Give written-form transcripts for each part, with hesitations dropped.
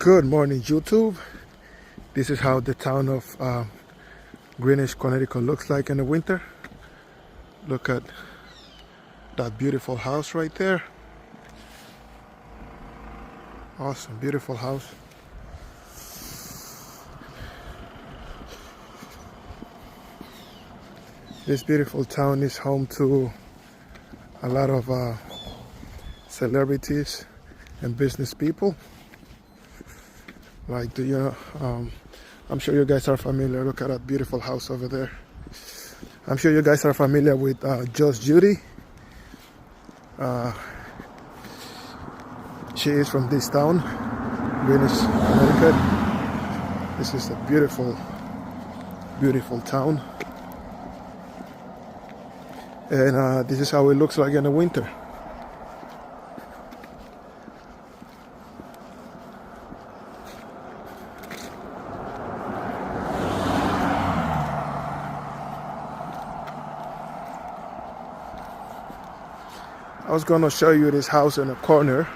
Good morning, YouTube. This is how the town of Greenwich, Connecticut looks like in the winter. Look at that beautiful house right there. Awesome, beautiful house. This beautiful town is home to a lot of celebrities and business people. Like, I'm sure you guys are familiar. Look at that beautiful house over there. I'm sure you guys are familiar with Just Judy. She is from this town, Greenwich, Connecticut. This is a beautiful, beautiful town. And this is how it looks like in the winter. I was gonna show you this house in the corner,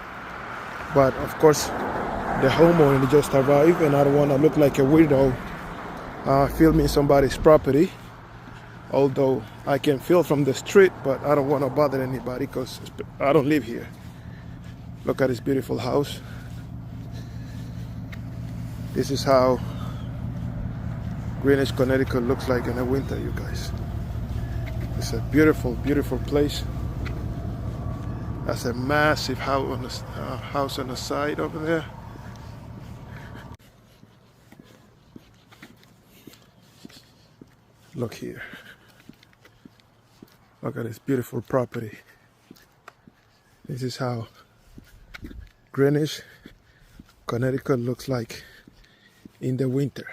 but of course the homeowner just arrived and I don't want to look like a weirdo filming somebody's property. Although I can film from the street, but I don't want to bother anybody because I don't live here. Look at this beautiful house. This is how Greenwich, Connecticut looks like in the winter, you guys. It's a beautiful, beautiful place. That's a massive house on the side over there. Look here. Look at this beautiful property. This is how Greenwich, Connecticut looks like in the winter.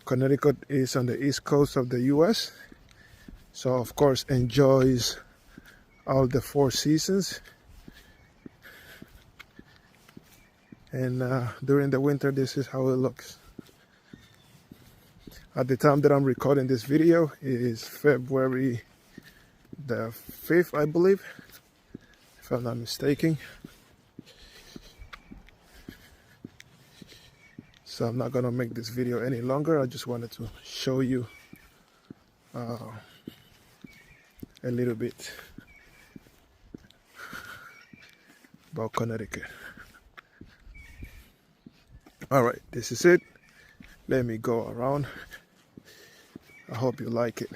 Connecticut is on the east coast of the US, so of course enjoys all the 4 seasons. And during the winter, this is how it looks. At the time that I'm recording this video, it is February the 5th, I believe, if I'm not mistaken. So I'm not gonna make this video any longer. I just wanted to show you a little bit about Connecticut. All right, this is it. Let me go around. I hope you like it.